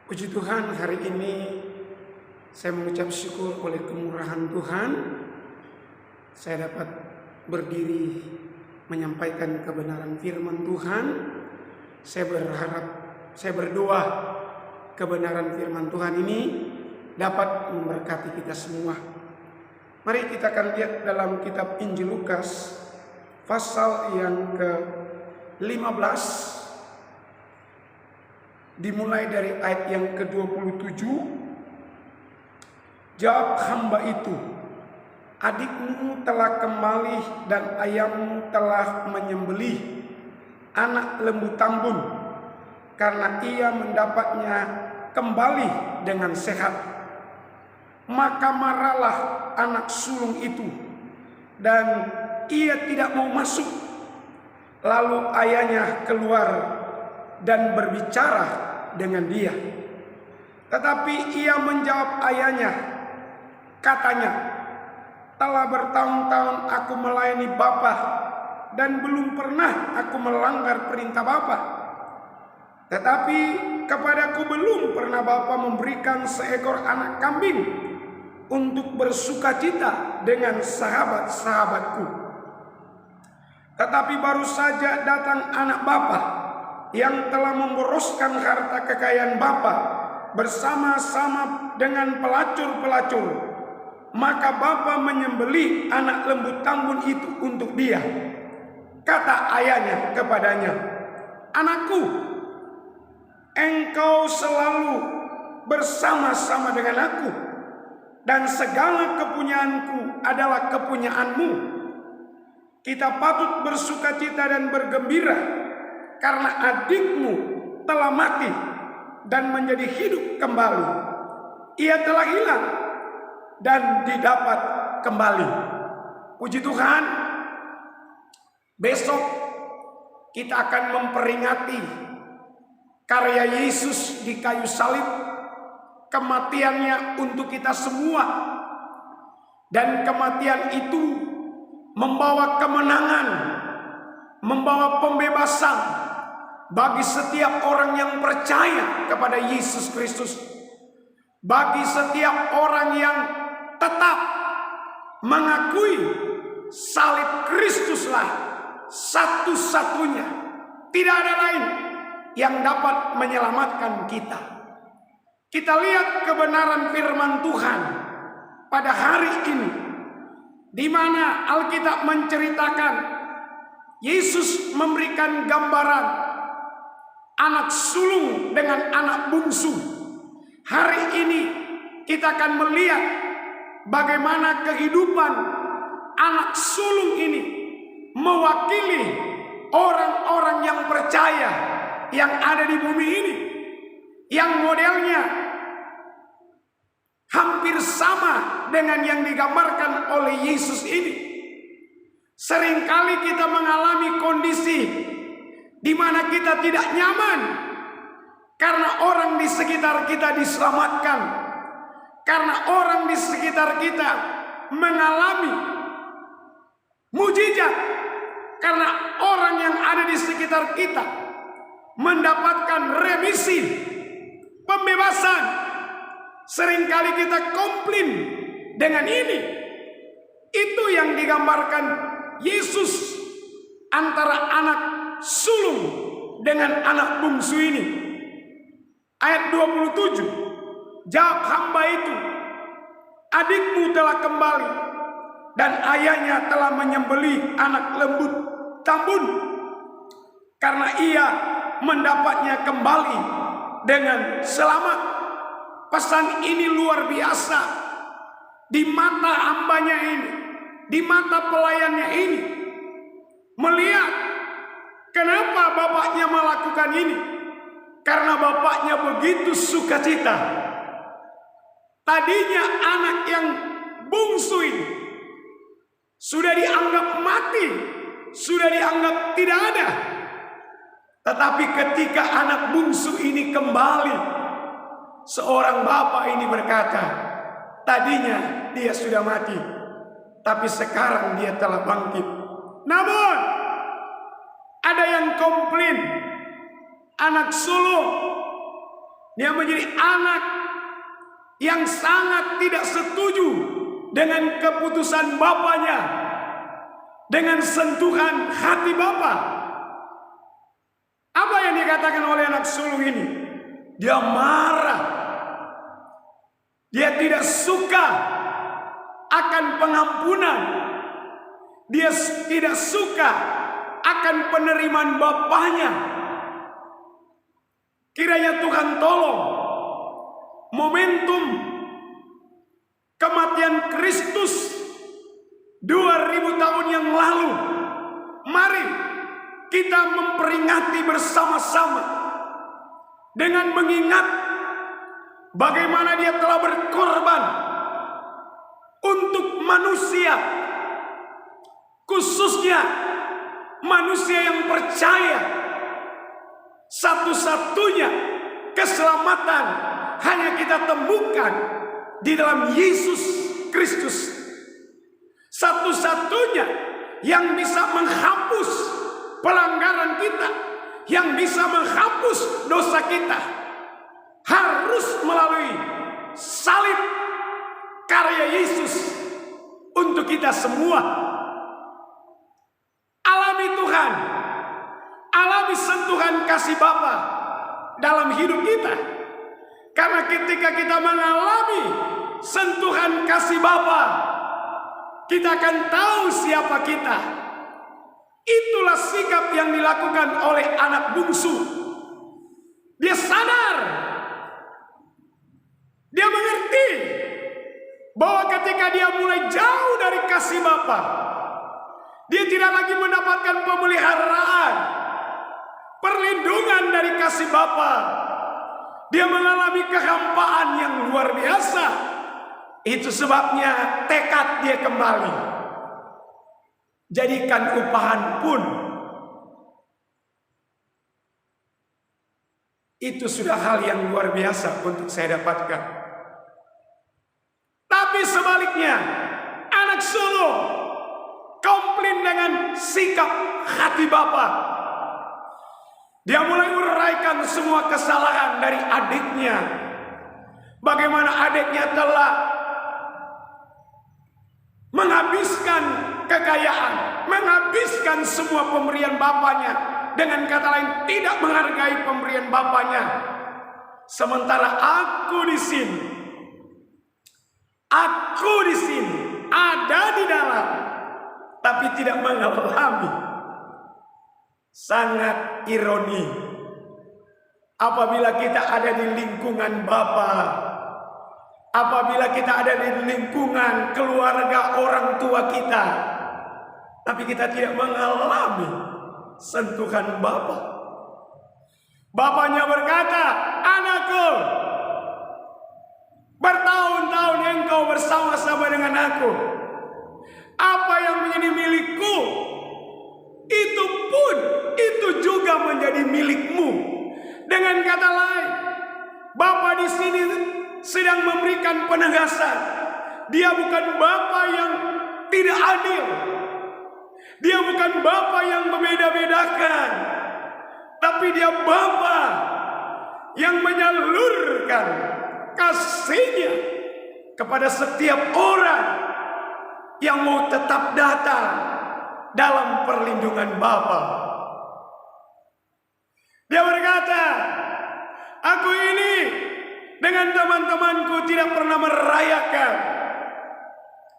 Puji Tuhan, hari ini saya mengucap syukur oleh kemurahan Tuhan. Saya dapat berdiri menyampaikan kebenaran firman Tuhan. Saya berdoa kebenaran firman Tuhan ini dapat memberkati kita semua. Mari kita akan lihat dalam kitab Injil Lukas pasal yang ke-15, dimulai dari ayat yang ke-27. Jawab hamba itu, adikmu telah kembali dan ayahmu telah menyembelih anak lembu tambun, karena ia mendapatnya kembali dengan sehat. Maka marahlah anak sulung itu, dan ia tidak mau masuk. Lalu ayahnya keluar dan berbicara dengan dia. Tetapi ia menjawab ayahnya, katanya, telah bertahun-tahun aku melayani Bapa dan belum pernah aku melanggar perintah Bapa. Tetapi kepadaku belum pernah Bapa memberikan seekor anak kambing untuk bersukacita dengan sahabat-sahabatku. Tetapi baru saja datang anak Bapa yang telah memboroskan harta kekayaan Bapa bersama-sama dengan pelacur-pelacur. Maka Bapa menyembelih anak lembu tambun itu untuk dia. Kata ayahnya kepadanya, anakku, engkau selalu bersama-sama dengan aku, dan segala kepunyaanku adalah kepunyaanmu. Kita patut bersukacita dan bergembira, karena adikmu telah mati dan menjadi hidup kembali. Ia telah hilang dan didapat kembali. Puji Tuhan, besok kita akan memperingati karya Yesus di kayu salib, kematiannya untuk kita semua. Dan kematian itu membawa kemenangan, membawa pembebasan bagi setiap orang yang percaya kepada Yesus Kristus. Bagi setiap orang yang tetap mengakui salib Kristuslah satu-satunya, tidak ada lain yang dapat menyelamatkan kita. Kita lihat kebenaran firman Tuhan pada hari ini, di mana Alkitab menceritakan Yesus memberikan gambaran anak sulung dengan anak bungsu. Hari ini kita akan melihat bagaimana kehidupan anak sulung ini mewakili orang-orang yang percaya yang ada di bumi ini, yang modelnya hampir sama dengan yang digambarkan oleh Yesus ini. Seringkali kita mengalami kondisi di mana kita tidak nyaman karena orang di sekitar kita diselamatkan, karena orang di sekitar kita mengalami mujizat, karena orang yang ada di sekitar kita mendapatkan remisi, pembebasan. Seringkali kita komplain dengan ini. Itu yang digambarkan Yesus antara anak sulung dengan anak bungsu ini. Ayat 27, jawab hamba itu, adikmu telah kembali dan ayahnya telah menyembelih anak lembu tambun, karena ia mendapatnya kembali dengan selamat. Pesan ini luar biasa di mata hambanya ini, di mata pelayannya ini. Melihat kenapa bapaknya melakukan ini, karena bapaknya begitu sukacita. Tadinya anak yang bungsu ini sudah dianggap mati, sudah dianggap tidak ada. Tetapi ketika anak bungsu ini kembali, seorang bapak ini berkata, tadinya dia sudah mati, tapi sekarang dia telah bangkit. Namun ada yang komplain, anak sulung Dia menjadi anak yang sangat tidak setuju dengan keputusan bapaknya, dengan sentuhan hati bapa. Apa yang dikatakan oleh anak sulung ini? Dia marah. Dia tidak suka akan pengampunan. Dia tidak suka akan penerimaan bapaknya. Kiranya Tuhan tolong momentum kematian Kristus 2000 tahun yang lalu. Mari kita memperingati bersama-sama dengan mengingat bagaimana dia telah berkorban untuk manusia, khususnya manusia yang percaya. Satu-satunya keselamatan hanya kita temukan di dalam Yesus Kristus. Satu-satunya yang bisa menghapus pelanggaran kita, yang bisa menghapus dosa kita, harus melalui salib karya Yesus untuk kita semua. Alami Tuhan, alami sentuhan kasih Bapa dalam hidup kita. Karena ketika kita mengalami sentuhan kasih Bapa, kita akan tahu siapa kita. Itulah sikap yang dilakukan oleh anak bungsu. Dia sadar, dia mengerti bahwa ketika dia mulai jauh dari kasih Bapa, dia tidak lagi mendapatkan pemeliharaan, perlindungan dari kasih Bapa. Dia mengalami kehampaan yang luar biasa. Itu sebabnya tekad dia kembali. Jadikan upahan pun. Itu sudah hal yang luar biasa untuk saya dapatkan. Tapi sebaliknya, anak sulung komplain dengan sikap hati Bapa. Dia mulai uraikan semua kesalahan dari adiknya. Bagaimana adiknya telah menghabiskan kekayaan, menghabiskan semua pemberian bapaknya. Dengan kata lain, tidak menghargai pemberian bapaknya. Sementara aku di sini ada di dalam, tapi tidak mengalami. Sangat ironi apabila kita ada di lingkungan Bapa, apabila kita ada di lingkungan keluarga orang tua kita, tapi kita tidak mengalami sentuhan Bapa. Bapaknya berkata, "Anakku, bertahun-tahun engkau bersama-sama dengan aku. Apa yang menjadi milikku, itu juga menjadi milikmu." Dengan kata lain, Bapa di sini sedang memberikan penegasan. Dia bukan Bapa yang tidak adil. Dia bukan Bapa yang membeda-bedakan. Tapi dia Bapa yang menyalurkan kasih-Nya kepada setiap orang yang mau tetap datang dalam perlindungan Bapa. Dia berkata, "Aku ini dengan teman-temanku tidak pernah merayakan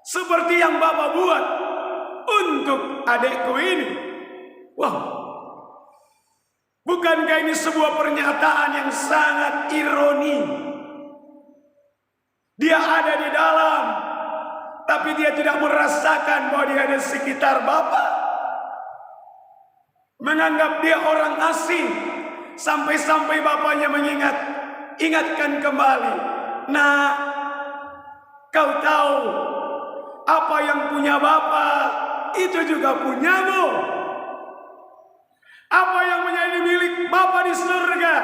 seperti yang Bapa buat untuk adikku ini." Wah, bukankah ini sebuah pernyataan yang sangat ironi? Dia ada di dalam, tapi dia tidak merasakan bahwa dia ada di sekitar Bapa. Menganggap dia orang asing. Sampai-sampai bapaknya ingatkan kembali, "Nah, kau tahu apa yang punya Bapa itu juga punyamu. Apa yang menjadi milik Bapa di surga,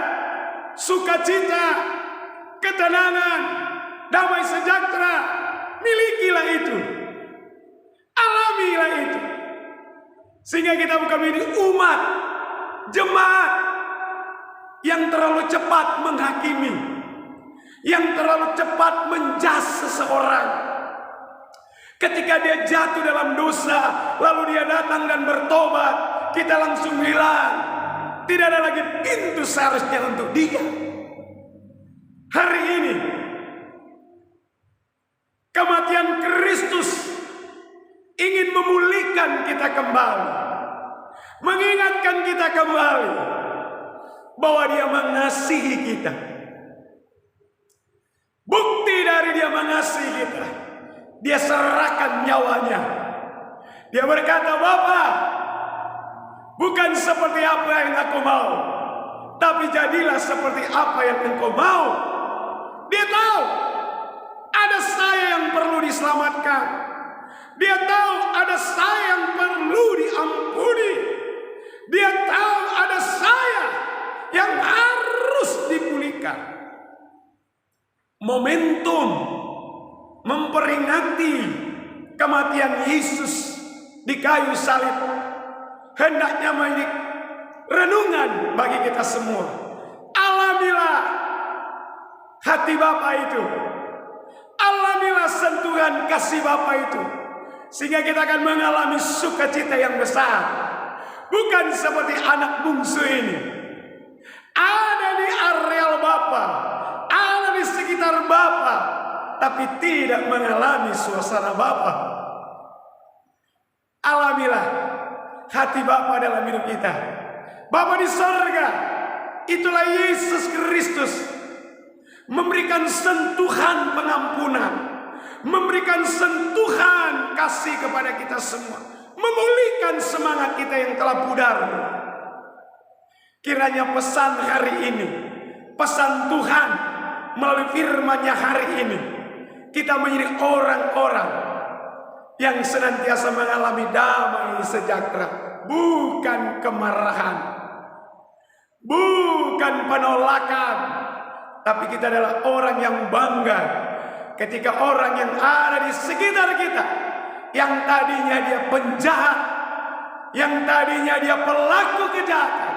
sukacita, ketenangan, damai sejahtera, milikilah itu. Alamilah itu. Sehingga kita bukan menjadi umat, jemaat yang terlalu cepat menghakimi, yang terlalu cepat menjas seseorang. Ketika dia jatuh dalam dosa, lalu dia datang dan bertobat, kita langsung bilang, tidak ada lagi pintu seharusnya untuk dia. Hari ini, kematian Kristus ingin memulihkan kita kembali, mengingatkan kita kembali bahwa dia mengasihi kita. Bukti dari dia mengasihi kita, dia serahkan nyawanya. Dia berkata, Bapa, bukan seperti apa yang aku mau, tapi jadilah seperti apa yang engkau mau. Dia tahu ada saya yang perlu diselamatkan. Dia tahu ada saya yang perlu diampuni. Dia tahu ada saya yang harus dipulihkan. Momentum memperingati kematian Yesus di kayu salib hendaknya menjadi renungan bagi kita semua. Alamilah hati Bapa itu, alamilah sentuhan kasih Bapa itu, sehingga kita akan mengalami sukacita yang besar. Bukan seperti anak bungsu ini, ada di areal Bapa, ada di sekitar Bapa, tapi tidak mengalami suasana Bapa. Alamilah hati Bapa dalam hidup kita. Bapa di sorga, itulah Yesus Kristus, memberikan sentuhan pengampunan, memberikan sentuhan kasih kepada kita semua, memulihkan semangat kita yang telah pudar. Kiranya pesan hari ini, pesan Tuhan melalui firman-Nya hari ini, kita menjadi orang-orang yang senantiasa mengalami damai sejahtera, bukan kemarahan, bukan penolakan, tapi kita adalah orang yang bangga ketika orang yang ada di sekitar kita, yang tadinya dia penjahat, yang tadinya dia pelaku kejahatan,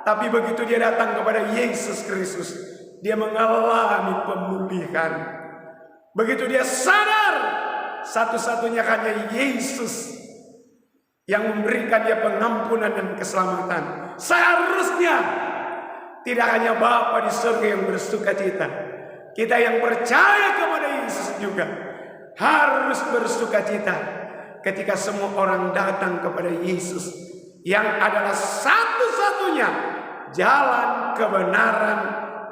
tapi begitu dia datang kepada Yesus Kristus, dia mengalami pemulihan. Begitu dia sadar satu-satunya hanya Yesus yang memberikan dia pengampunan dan keselamatan. Seharusnya tidak hanya Bapa di surga yang bersukacita, kita yang percaya kepada Yesus juga harus bersukacita ketika semua orang datang kepada Yesus yang adalah satu-satunya jalan kebenaran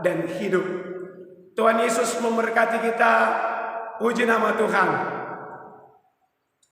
dan hidup. Tuhan Yesus memberkati kita. Puji nama Tuhan.